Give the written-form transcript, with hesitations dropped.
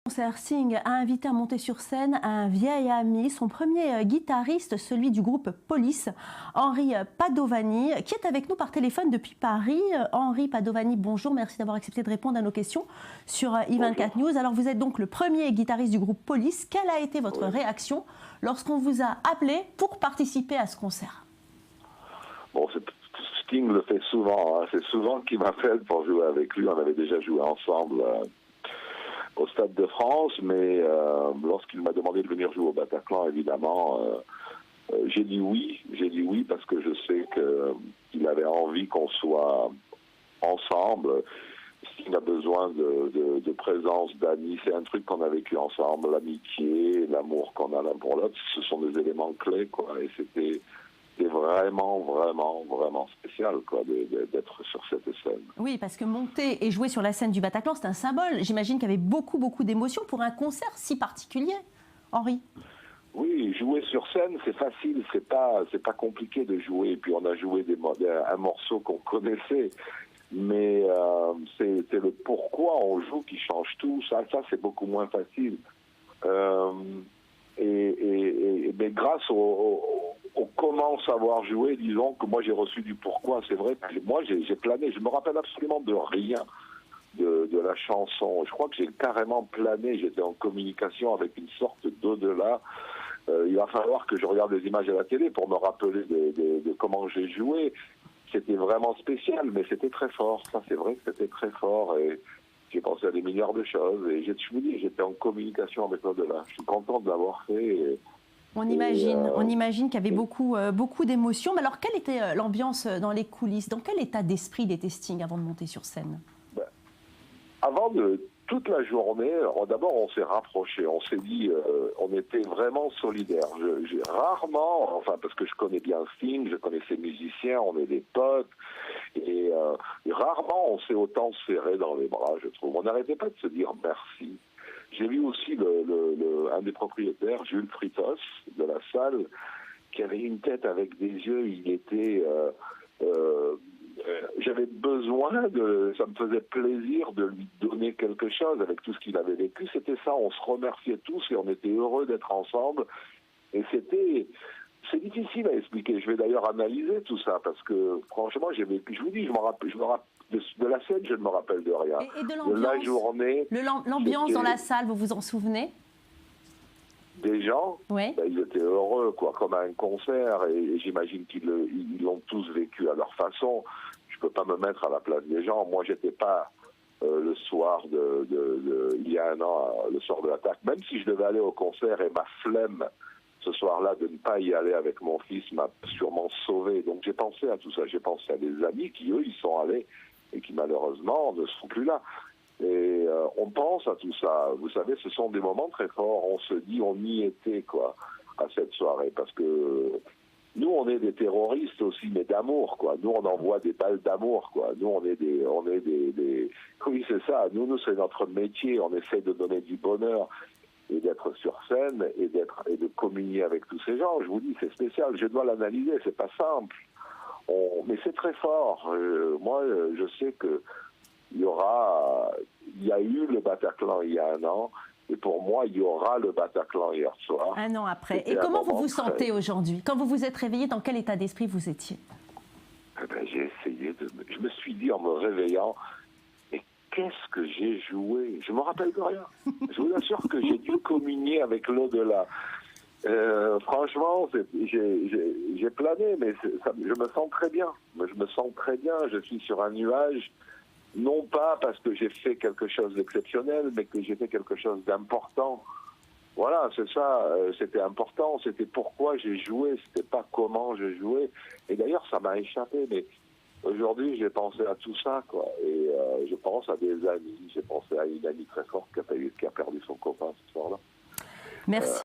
Concert, Sting a invité à monter sur scène un vieil ami, son premier guitariste, celui du groupe Police, Henri Padovani, qui est avec nous par téléphone depuis Paris. Henri Padovani, bonjour, merci d'avoir accepté de répondre à nos questions sur I24 News. Alors vous êtes donc le premier guitariste du groupe Police. Quelle a été votre réaction lorsqu'on vous a appelé pour participer à ce concert? Bon, Sting le fait souvent, hein. C'est souvent qu'il m'appelle pour jouer avec lui. On avait déjà joué ensemble au Stade de France, mais lorsqu'il m'a demandé de venir jouer au Bataclan, évidemment, j'ai dit oui parce que je sais qu'il avait envie qu'on soit ensemble. Sting a besoin de présence, d'amis, c'est un truc qu'on a vécu ensemble, l'amitié, l'amour qu'on a l'un pour l'autre, ce sont des éléments clés, quoi, et c'était vraiment spécial, quoi, d'être sur cette scène. Oui, parce que monter et jouer sur la scène du Bataclan, c'est un symbole. J'imagine qu'il y avait beaucoup d'émotions pour un concert si particulier, Henri. Oui, jouer sur scène, c'est facile, c'est pas compliqué de jouer. Et puis on a joué un morceau qu'on connaissait, mais c'est le pourquoi on joue qui change tout. Ça c'est beaucoup moins facile. Mais grâce au comment savoir jouer, disons que moi j'ai reçu du pourquoi. C'est vrai que moi j'ai plané, je me rappelle absolument de rien de la chanson. Je crois que j'ai carrément plané, j'étais en communication avec une sorte d'au-delà. Il va falloir que je regarde les images à la télé pour me rappeler de comment j'ai joué. C'était vraiment spécial, mais c'était très fort. Ça, c'est vrai que c'était très fort. Et j'ai pensé à des milliards de choses. Et je vous dis, j'étais en communication avec l'au-delà. Je suis content de l'avoir fait. On imagine qu'il y avait beaucoup d'émotions. Mais alors, quelle était l'ambiance dans les coulisses? Dans quel état d'esprit était Sting avant de monter sur scène? Avant toute la journée, d'abord on s'est rapprochés, on s'est dit, on était vraiment solidaires. J'ai rarement, enfin parce que je connais bien Sting, je connais ses musiciens, on est des potes, et rarement on s'est autant serré dans les bras, je trouve. On n'arrêtait pas de se dire merci. J'ai vu aussi un des propriétaires, Jules Fritos, de la salle, qui avait une tête avec des yeux, il était... j'avais besoin ça me faisait plaisir de lui donner quelque chose avec tout ce qu'il avait vécu. C'était ça, on se remerciait tous et on était heureux d'être ensemble. Et c'est difficile à expliquer. Je vais d'ailleurs analyser tout ça parce que franchement, j'ai vécu. Je vous dis, je me rappelle de la scène, je ne me rappelle de rien. Et de l'ambiance, la journée, l'ambiance dans la salle, vous vous en souvenez? Des gens, ouais. Ils étaient heureux, quoi, comme à un concert, et j'imagine qu'ils l'ont tous vécu à leur façon. Je peux pas me mettre à la place des gens. Moi, j'étais pas le soir il y a un an, le soir de l'attaque. Même si je devais aller au concert, et ma flemme ce soir-là de ne pas y aller avec mon fils m'a sûrement sauvé. Donc j'ai pensé à tout ça. J'ai pensé à des amis qui, eux, y sont allés et qui malheureusement ne sont plus là. Et on pense à tout ça. Vous savez, ce sont des moments très forts. On se dit, on y était, quoi, à cette soirée. Parce que nous, on est des terroristes aussi, mais d'amour, quoi. Nous, on envoie des balles d'amour, quoi. Nous, on est des... Oui, c'est ça. Nous, c'est notre métier. On essaie de donner du bonheur et d'être sur scène et de communier avec tous ces gens. Je vous dis, c'est spécial. Je dois l'analyser. C'est pas simple. Mais c'est très fort. Moi, je sais que il y a eu le Bataclan il y a un an, et pour moi, il y aura le Bataclan hier soir. Un an après. Et comment vous vous sentez aujourd'hui? Quand vous vous êtes réveillé, dans quel état d'esprit vous étiez? J'ai essayé je me suis dit en me réveillant, mais qu'est-ce que j'ai joué? Je me rappelle de rien. Je vous assure que j'ai dû communier avec l'au-delà. Franchement, j'ai plané, mais je me sens très bien. Je me sens très bien. Je suis sur un nuage. Non pas parce que j'ai fait quelque chose d'exceptionnel, mais que j'ai fait quelque chose d'important. Voilà, c'est ça, c'était important, c'était pourquoi j'ai joué, c'était pas comment j'ai joué. Et d'ailleurs, ça m'a échappé, mais aujourd'hui, j'ai pensé à tout ça, quoi. Et je pense à des amis, j'ai pensé à une amie très forte qui a perdu son copain ce soir-là. Merci.